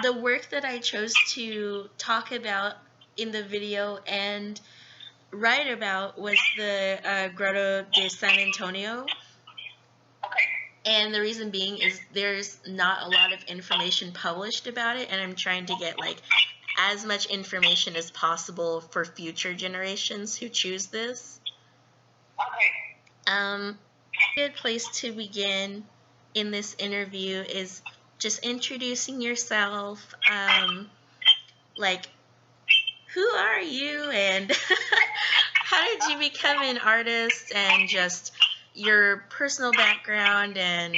the work that I chose to talk about in the video and write about was the Grotto de San Antonio. Okay. And the reason being is there's not a lot of information published about it, and I'm trying to get like as much information as possible for future generations who choose this. Okay. A good place to begin in this interview is just introducing yourself. Like, who are you, and how did you become an artist, and just your personal background and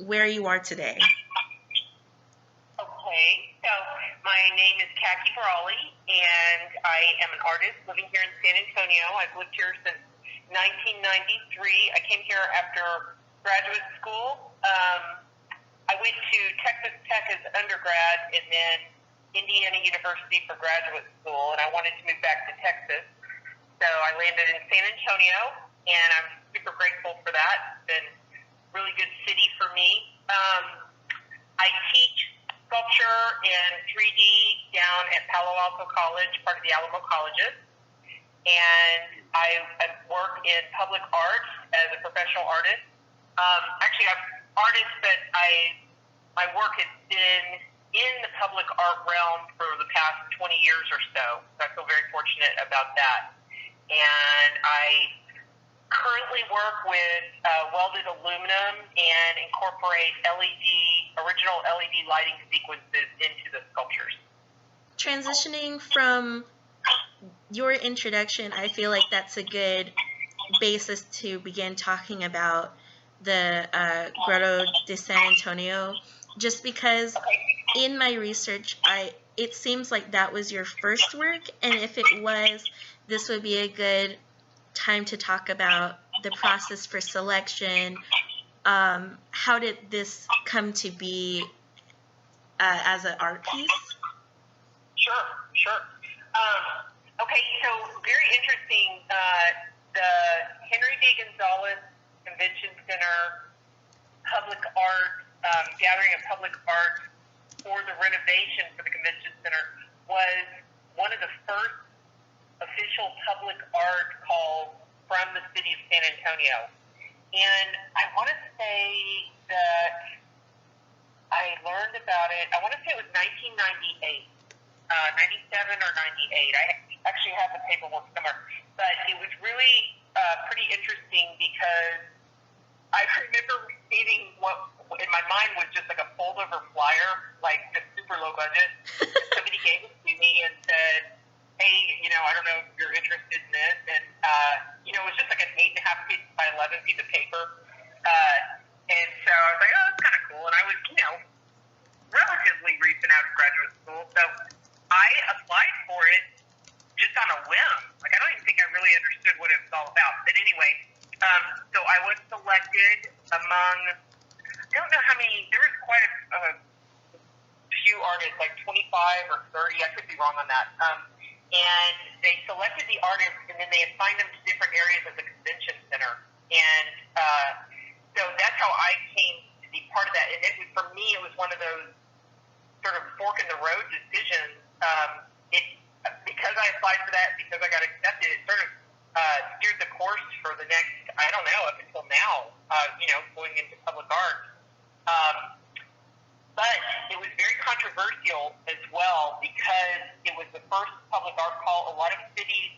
where you are today. Okay, so my name is Cakky Brawley, and I am an artist living here in San Antonio. I've lived here since 1993. I came here after graduate school. I went to Texas Tech as undergrad and then Indiana University for graduate school, and I wanted to move back to Texas. So I landed in San Antonio, and I'm super grateful for that. It's been a really good city for me. I teach sculpture and 3D down at Palo Alto College, part of the ALAMO colleges. And I work in public art as a professional artist. Actually, I'm an artist, but my work has been in the public art realm for the past 20 years or so. So I feel very fortunate about that. And I currently work with welded aluminum and incorporate original LED lighting sequences into the sculptures. Transitioning from your introduction, I feel like that's a good basis to begin talking about the Grotto de San Antonio, just because in my research, it seems like that was your first work, and if it was, this would be a good time to talk about the process for selection. How did this come to be as an art piece? Sure. Okay, so very interesting. The Henry D. Gonzalez Convention Center public art, gathering of public art for the renovation for the convention center was one of the first official public art calls from the city of San Antonio. And I want to say that I learned about it, I want to say it was 1998, 97 or 98. I actually have the paperwork somewhere. But it was really pretty interesting because I remember receiving what in my mind was just like a fold-over flyer, like just super low budget. Somebody gave it to me and said, hey, I don't know if you're interested in this. And, it was just like an 8.5 piece by 11 piece of paper. And so I was like, oh, that's kind of cool. And I was, relatively recent out of graduate school. So I applied for it just on a whim. Like, I don't even think I really understood what it was all about. But anyway, so I was selected among, I don't know how many, there was quite a few artists, like 25 or 30. I could be wrong on that. And they selected the artists, and then they assigned them to different areas of the convention center. And so that's how I came to be part of that. And it was, for me, it was one of those sort of fork-in-the-road decisions. Because I applied for that, because I got accepted, it sort of steered the course for the next, I don't know, up until now, going into public art. But it was very controversial as well because it was the first public art call. A lot of cities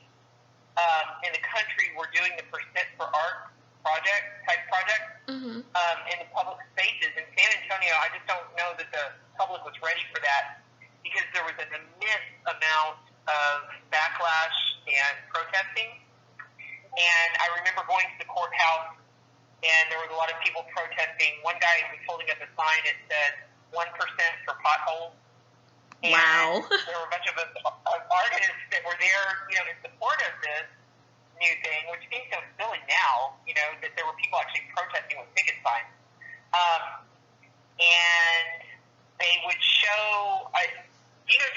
in the country were doing the percent for art type projects in the public spaces. In San Antonio, I just don't know that the public was ready for that because there was an immense amount of backlash and protesting. And I remember going to the courthouse, and there was a lot of people protesting. One guy was holding up a sign that said 1% for potholes. And wow. There were a bunch of artists that were there, in support of this new thing, which seems so silly now, that there were people actually protesting with picket signs. And they would show,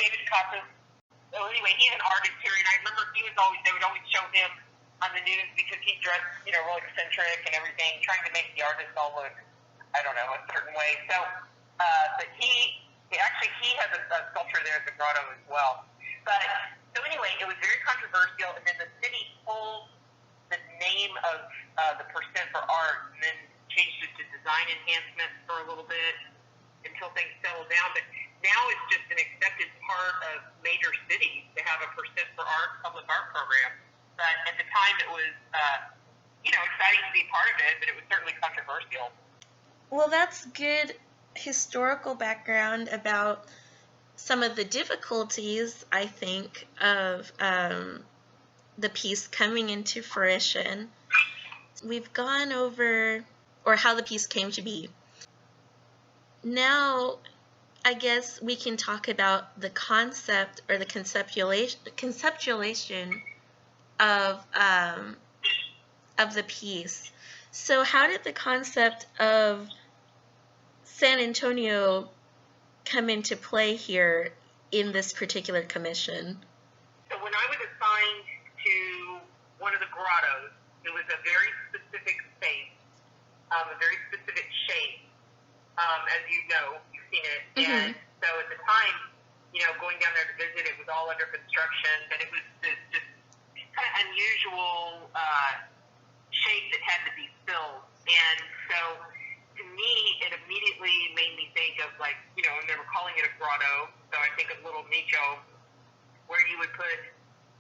David CASAS. So anyway, he's an artist here, and I remember they would always show him on the news because he dressed, real eccentric and everything, trying to make the artist all look, I don't know, a certain way. So, but he he has a sculpture there at the Grotto as well. But, so anyway, it was very controversial, and then the city pulled the name of the percent for art and then changed it to design enhancements for a little bit until things settled down. But now it's just an accepted part of major cities to have a percent for art, public art program. But at the time it was, exciting to be part of it, but it was certainly controversial. Well, that's good historical background about some of the difficulties, I think, of the piece coming into fruition. We've gone over, or how the piece came to be. Now, I guess we can talk about the concept or the conceptualization of the piece. So how did the concept of San Antonio come into play here in this particular commission? So when I was assigned to one of the grottos, it was a very specific space, a very specific shape. As you know, you've seen it. Mm-hmm. And so at the time, going down there to visit, it was all under construction, and it was this just kind of unusual shape that had to be filled. And so to me, it immediately made me think of, like, and they were calling it a grotto, so I think of little nicho where you would put,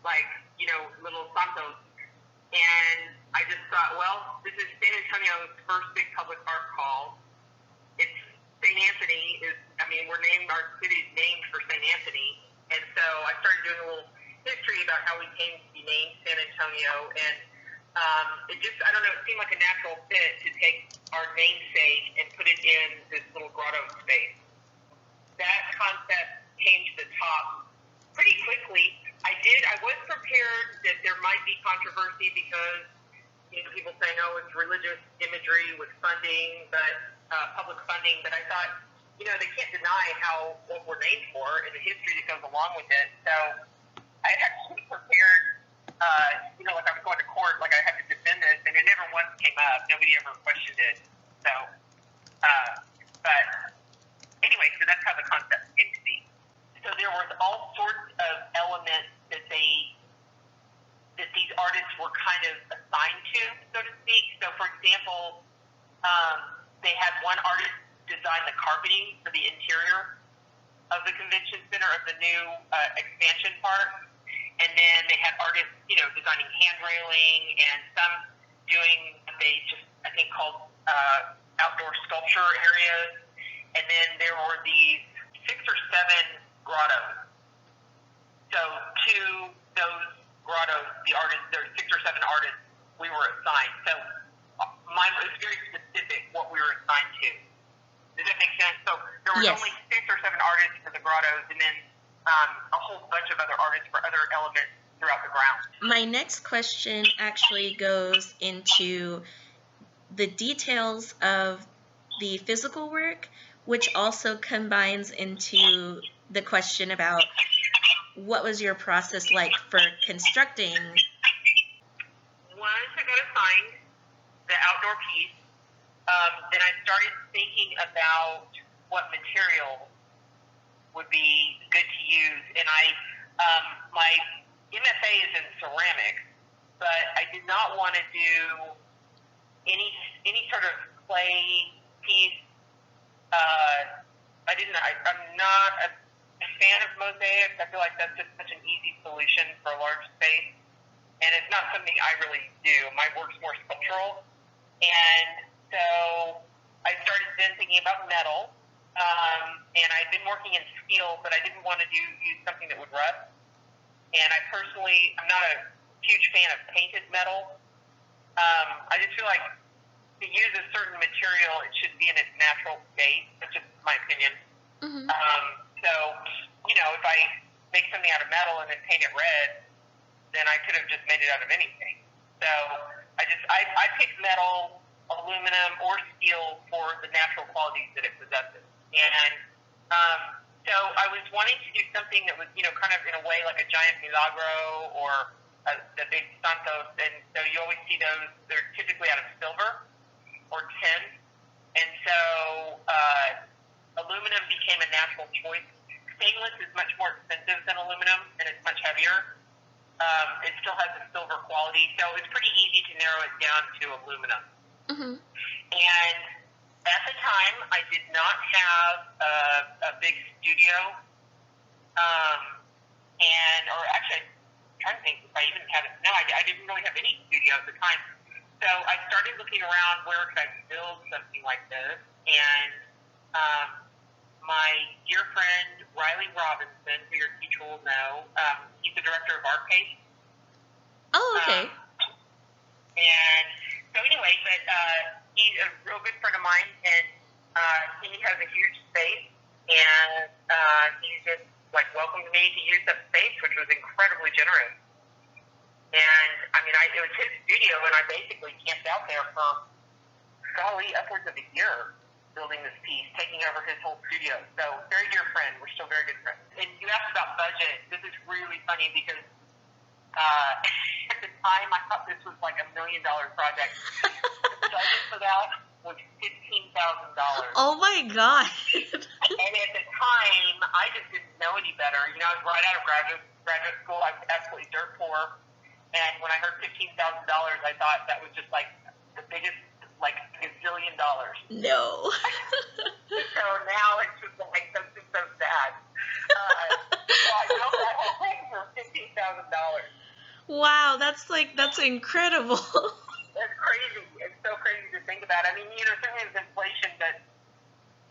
like, little santos. And I just thought, well, this is San Antonio's first big public art call. It's St. Anthony we're named, our city's named for St. Anthony. And so I started doing a little history about how we came to be named San Antonio. And it just, I don't know, it seemed like a natural fit to take our namesake and put it in this little grotto space. That concept came to the top pretty quickly. I was prepared that there might be controversy because, people saying, oh, it's religious imagery with funding, public funding, but I thought, they can't deny what we're named for and the history that goes along with it. So I had actually prepared, like I was going to court, like I had to defend this, and it never once came up. Nobody ever questioned it. So, but anyway, so that's how the concept came to be. So there was all sorts of elements that these artists were kind of assigned to, so to speak. So, for example, they had one artist design the carpeting for the interior of the convention center of the new expansion part. And then they had artists, designing hand railing and some doing what they just, I think, called outdoor sculpture areas. And then there were these 6 or 7 grottos. So to those grottos, there were 6 or 7 artists we were assigned. So mine was very specific what we were assigned to. Does that make sense? So there were only 6 or 7 artists for the grottos, and then a whole bunch of other artists for other elements throughout the grounds. My next question actually goes into the details of the physical work, which also combines into the question about what was your process like for constructing? Once I got assigned the outdoor piece, then I started thinking about what material would be good to use. And my MFA is in ceramics, but I did not want to do any sort of clay piece. I'm not a fan of mosaics. I feel like that's just such an easy solution for a large space, and it's not something I really do. My work's more sculptural, and so I started then thinking about metal, and I'd been working in steel, but I didn't want to use something that would rust. And I'm not a huge fan of painted metal. I just feel like to use a certain material, it should be in its natural state. That's just my opinion. Mm-hmm. So, if I make something out of metal and then paint it red, then I could have just made it out of anything. So I picked metal, aluminum, or steel for the natural qualities that it possesses. And so I was wanting to do something that was, kind of in a way like a giant milagro or the big santos. And so you always see those, they're typically out of silver or tin. And so aluminum aluminum became a natural choice. Stainless is much more expensive than aluminum, and it's much heavier. It still has a silver quality, so it's pretty easy to narrow it down to aluminum. Mm-hmm. And at the time, I did not have a big studio, or actually, I'm trying to think if I even had it. No, I didn't really have any studio at the time. So I started looking around where could I build something like this, and my dear friend Riley Robinson, who your teacher will know, he's the director of Art Pace. Oh, okay. And so anyway, but he's a real good friend of mine, and he has a huge space, and he just like welcomed me to use that space, which was incredibly generous. And I mean, it was his studio, and I basically camped out there for upwards of a year building this piece, taking over his whole studio. So very dear friend, we're still very good friends. And you asked about budget. This is really funny because at the time I thought this was like $1 million project. The budget for that was $15,000. Oh my God. And at the time, I just didn't know any better. You know, I was right out of graduate school. I was absolutely dirt poor. And when I heard $15,000, I thought that was just like the biggest, like $1 gazillion. No. So now it's just like that's just so sad. So I built that whole thing for $15,000. Wow, that's incredible. It's crazy. It's so crazy to think about. I mean, you know, certainly there's inflation, but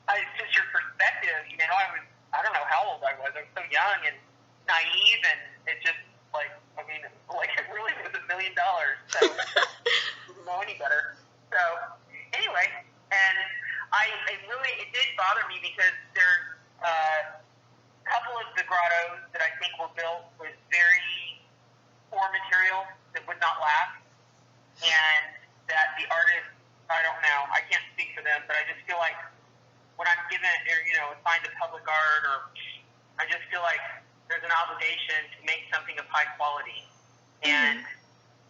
it's just your perspective. You know, I don't know how old I was. I was so young and naive, and it just like, I mean, like it really was $1 million. So I didn't know any better. So anyway, and it did bother me because there's a couple of the grottos that I think were built with very poor materials that would not last, and that the artists, I don't know, I can't speak for them, but I just feel like when I'm given, or, you know, assigned to public art, or I just feel like there's an obligation to make something of high quality. And,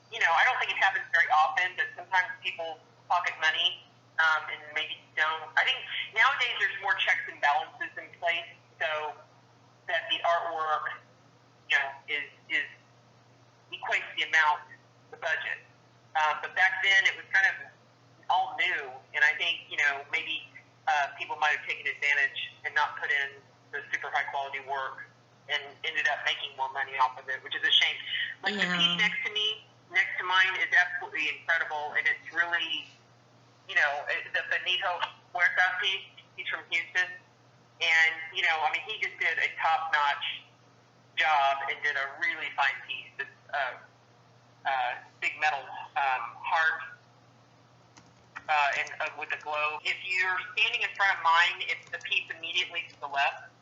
you know, I don't think it happens very often, but sometimes people pocket money and maybe don't. I think nowadays there's more checks and balances in place so that the artwork, you know, is equates the amount, the budget. But back then it was kind of all new, and I think, you know, maybe people might have taken advantage and not put in the super high quality work and ended up making more money off of it, which is a shame. Like the piece next to mine is absolutely incredible, and it's really, you know, the BENITO HUERTA piece. He's from Houston, and, you know, I mean, he just did a top-notch job and did a really fine piece. It's big metal heart and with a globe. If you're standing in front of mine, it's the piece immediately to the left.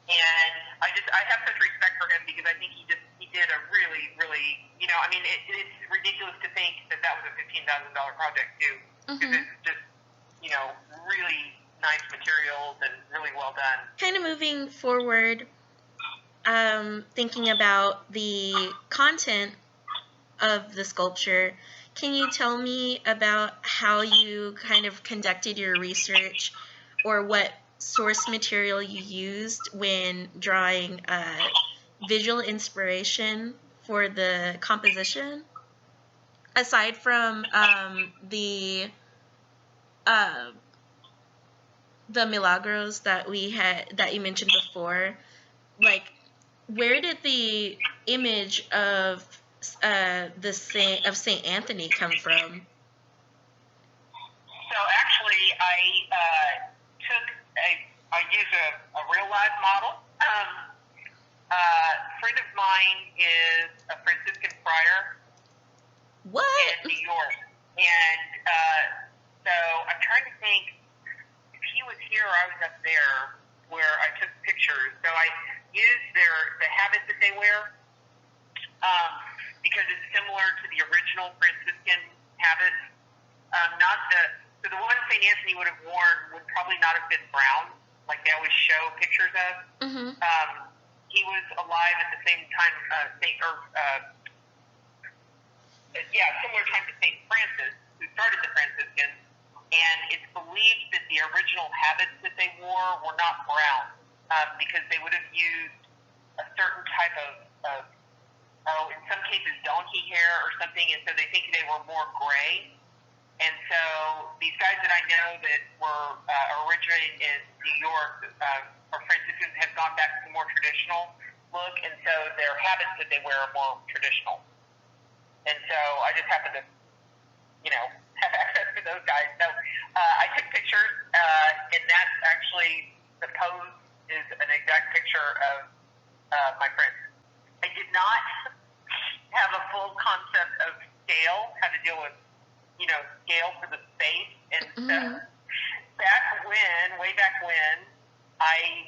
And I have such respect for him because I think he did a really, really, you know, I mean, it's ridiculous to think that was a $15,000 project too. Because it's just, you know, really nice materials and really well done. Kind of moving forward, thinking about the content of the sculpture, can you tell me about how you kind of conducted your research, or what source material you used when drawing visual inspiration for the composition, aside from the Milagros that you mentioned before? Like, where did the image of Saint Anthony come from? So actually, I use a real life model. A friend of mine is a Franciscan friar. What? In New York. And so I'm trying to think if he was here or I was up there where I took pictures. So I used the habits that they wear because it's similar to the original Franciscan habits. So the one St. Anthony would have worn would probably not have been brown, like they always show pictures of. He was alive at the same time, similar time to St. Francis, who started the Franciscans, and it's believed that the original habits before were not brown, because they would have used a certain type of in some cases donkey hair or something, and so they think they were more gray. And so these guys that I know that were originated in New York, or Franciscans, have gone back to the more traditional look, and so their habits that they wear are more traditional. And so I just happen to, have access to those guys. So I took pictures, and that's actually, the pose is an exact picture of my friend. I did not have a full concept of scale, how to deal with, scale for the space. And so way back when, I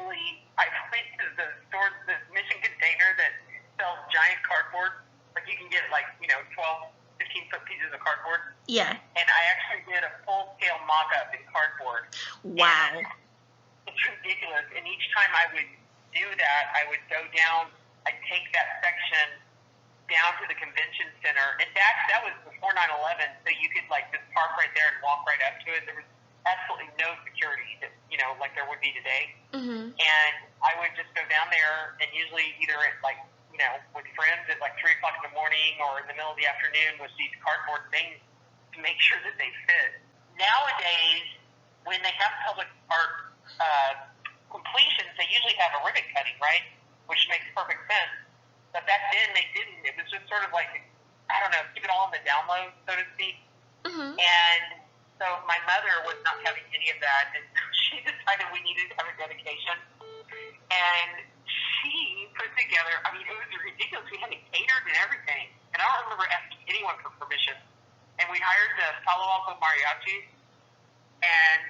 went to the store, this Mission Container that sells giant cardboard. Like you can get 12, 15-foot pieces of cardboard. Yeah. And I actually did a full-scale mock-up in cardboard. Wow. And it's ridiculous. And each time I would do that, I would go down, I'd take that section down to the convention center. And that was before 9/11, so you could just park right there and walk right up to it. There was absolutely no security, like there would be today. Mm-hmm. And I would just go down there, and usually either at with friends at 3 o'clock in the morning or in the middle of the afternoon with these cardboard things to make sure that they fit. Nowadays, when they have public art completions, they usually have a ribbon cutting, right? Which makes perfect sense. But back then they didn't. It was just sort of keep it all on the download, so to speak. Mm-hmm. And so my mother was not having any of that, and she decided we needed to have a dedication. And she put together, it was ridiculous. We had it catered and everything. And I don't remember asking anyone for permission. And we hired the Palo Alto mariachis, and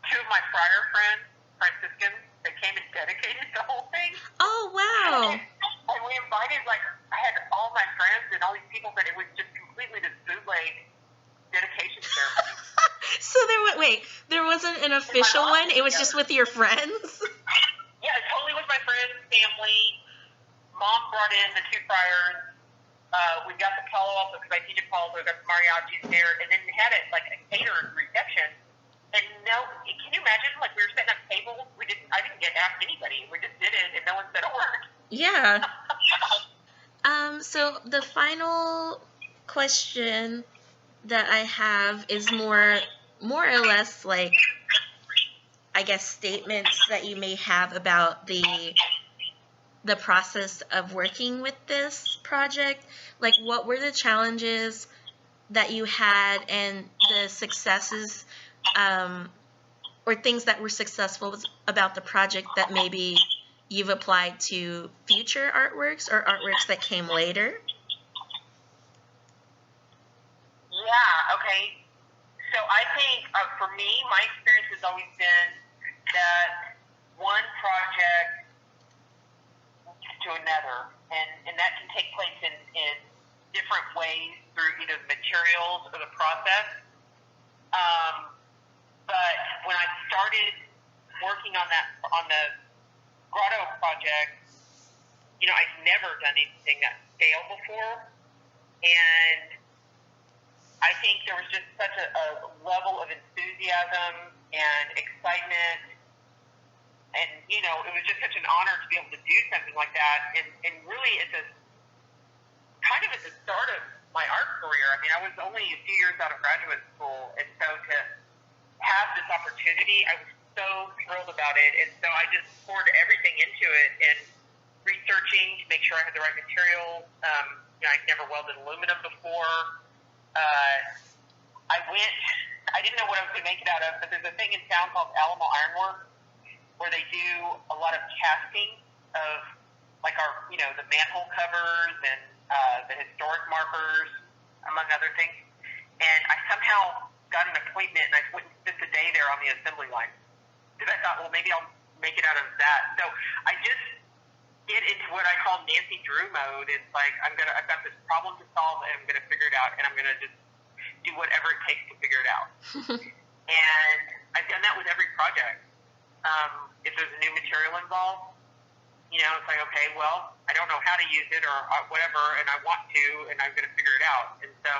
two of my friar friends, Franciscans, they came and dedicated the whole thing. Oh, wow. And we invited, I had all my friends and all these people, but it was just completely this bootleg dedication ceremony. So there wasn't an official one? It was just with your friends? Yeah, totally with my friends, family. Mom brought in the two friars. We got the Palo Alto, because I teach at Palo, so we got the mariachis there, and then we had it a catered reception. And can you imagine? We were setting up tables. I didn't get asked anybody. We just did it, and no one said a word. Yeah. So the final question that I have is more or less I guess statements that you may have about the process of working with this project. What were the challenges that you had and the successes, or things that were successful about the project that maybe you've applied to future artworks or artworks that came later? Yeah, okay. So I think for me, my experience has always been that one project leads to another, and that can take place in different ways through either the materials or the process. But when I started working on the Grotto project, I'd never done anything that scale before, and I think there was just such a level of enthusiasm and excitement, and it was just such an honor to be able to do something like that. And really, it's kind of at the start of my art career. I was only a few years out of graduate school, and so to have this opportunity, I was so thrilled about it. And so I just poured everything into it and researching to make sure I had the right materials. I'd never welded aluminum before. I didn't know what I was going to make it out of, but there's a thing in town called ALAMO Ironworks where they do a lot of casting of the manhole covers and the historic markers, among other things. And I somehow got an appointment, and I went and spent the day there on the assembly line. Because I thought, well, maybe I'll make it out of that. So I just get into what I call Nancy Drew mode. It's I've got this problem to solve, and I'm going to figure it out, and I'm going to just do whatever it takes to figure it out. And I've done that with every project. If there's a new material involved, it's okay, well, I don't know how to use it or whatever, and I want to, and I'm going to figure it out. And so